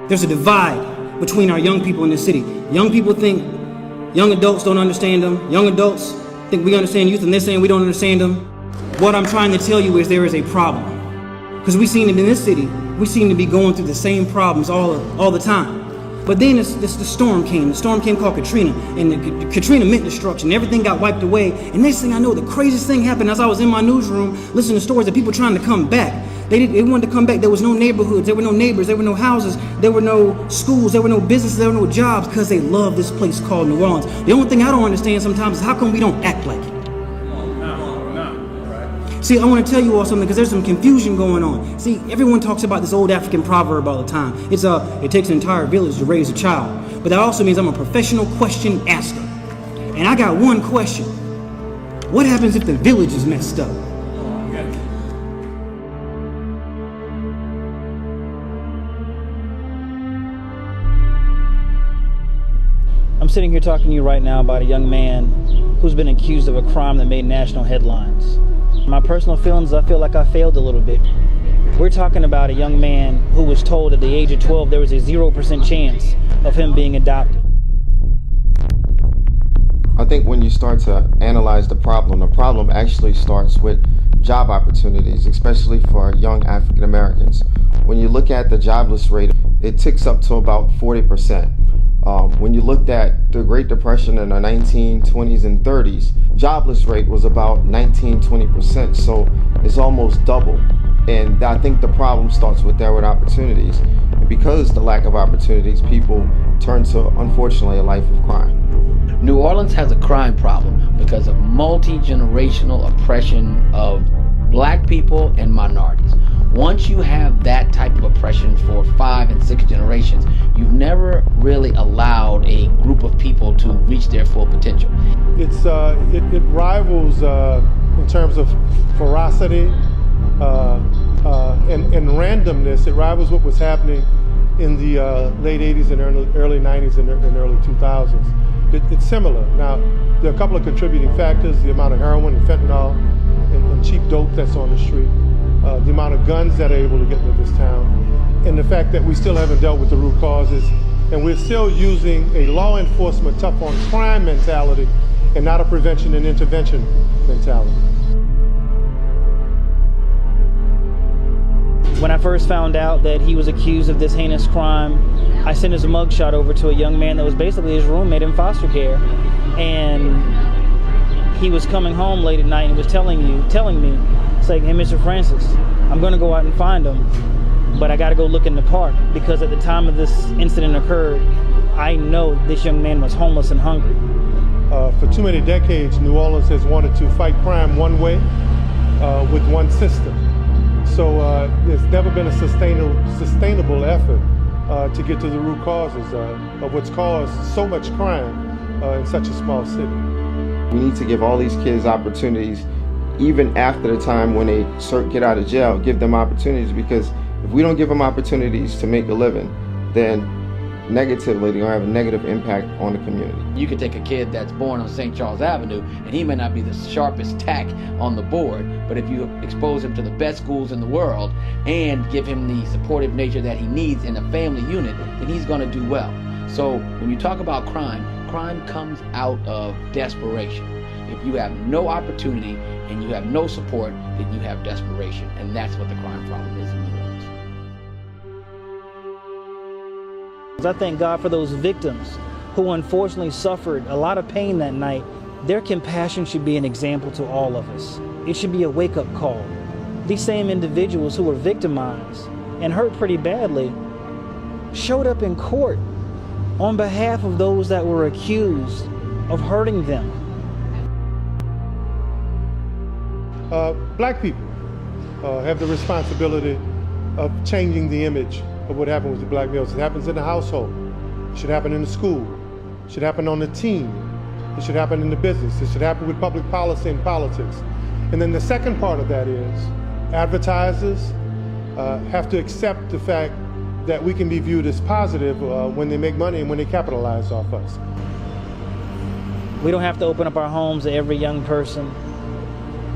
There's a divide between our young people in this city. Young people think young adults don't understand them. Young adults think we understand youth, and they're saying we don't understand them. What I'm trying to tell you is there is a problem. Because we seem to be in this city, we seem to be going through the same problems all the time. But then the storm came. The storm came called Katrina, and Katrina meant destruction. Everything got wiped away. And next thing I know, the craziest thing happened as I was in my newsroom listening to stories of people trying to come back. They wanted to come back. There was no neighborhoods, there were no neighbors, there were no houses, there were no schools, there were no businesses, there were no jobs, because they love this place called New Orleans. The only thing I don't understand sometimes is how come we don't act like it? See, I want to tell you all something, because there's some confusion going on. See, everyone talks about this old African proverb all the time. It takes an entire village to raise a child. But that also means I'm a professional question asker. And I got one question. What happens if the village is messed up? I'm sitting here talking to you right now about a young man who's been accused of a crime that made national headlines. My personal feelings, I feel like I failed a little bit. We're talking about a young man who was told at the age of 12 there was a 0% chance of him being adopted. I think when you start to analyze the problem actually starts with job opportunities, especially for young African Americans. When you look at the jobless rate, it ticks up to about 40%. When you looked at the Great Depression in the 1920s and 30s, jobless rate was about 19-20%, so it's almost double. And I think the problem starts with there with opportunities. And because the lack of opportunities, people turn to, unfortunately, a life of crime. New Orleans has a crime problem because of multi-generational oppression of black people and minorities. Once you have that type of oppression for 5 and 6 generations, you've never really allowed a group of people to reach their full potential. It rivals in terms of ferocity and randomness. It rivals what was happening in the late 80s and early 90s and early 2000s. It's similar. Now, there are a couple of contributing factors: the amount of heroin and fentanyl and cheap dope that's on the street, the amount of guns that are able to get into this town, and the fact that we still haven't dealt with the root causes, and we're still using a law enforcement tough on crime mentality and not a prevention and intervention mentality. When I first found out that he was accused of this heinous crime, I sent his mugshot over to a young man that was basically his roommate in foster care, and he was coming home late at night and was telling me, saying, "Hey, Mr. Francis, I'm going to go out and find him, but I got to go look in the park, because at the time of this incident occurred, I know this young man was homeless and hungry." For too many decades, New Orleans has wanted to fight crime one way with one system. So there's never been a sustainable effort to get to the root causes of what's caused so much crime in such a small city. We need to give all these kids opportunities, even after the time when they get out of jail. Give them opportunities, because if we don't give them opportunities to make a living, then negatively they're going to have a negative impact on the community. You could take a kid that's born on St. Charles Avenue, and he may not be the sharpest tack on the board, but if you expose him to the best schools in the world and give him the supportive nature that he needs in a family unit, then he's going to do well. So when you talk about crime comes out of desperation. If you have no opportunity and you have no support, then you have desperation, and that's what the crime problem is in New Orleans. I thank God for those victims who unfortunately suffered a lot of pain that night. Their compassion should be an example to all of us. It should be a wake-up call. These same individuals who were victimized and hurt pretty badly showed up in court on behalf of those that were accused of hurting them. Black people have the responsibility of changing the image of what happened with the black males. It happens in the household. It should happen in the school. It should happen on the team. It should happen in the business. It should happen with public policy and politics. And then the second part of that is advertisers have to accept the fact that we can be viewed as positive when they make money and when they capitalize off us. We don't have to open up our homes to every young person,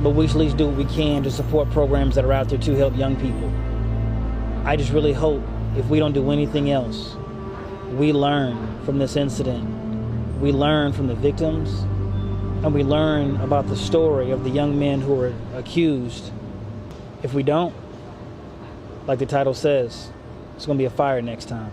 but we should at least do what we can to support programs that are out there to help young people. I just really hope if we don't do anything else, we learn from this incident. We learn from the victims, and we learn about the story of the young men who were accused. If we don't, like the title says, it's going to be a fire next time.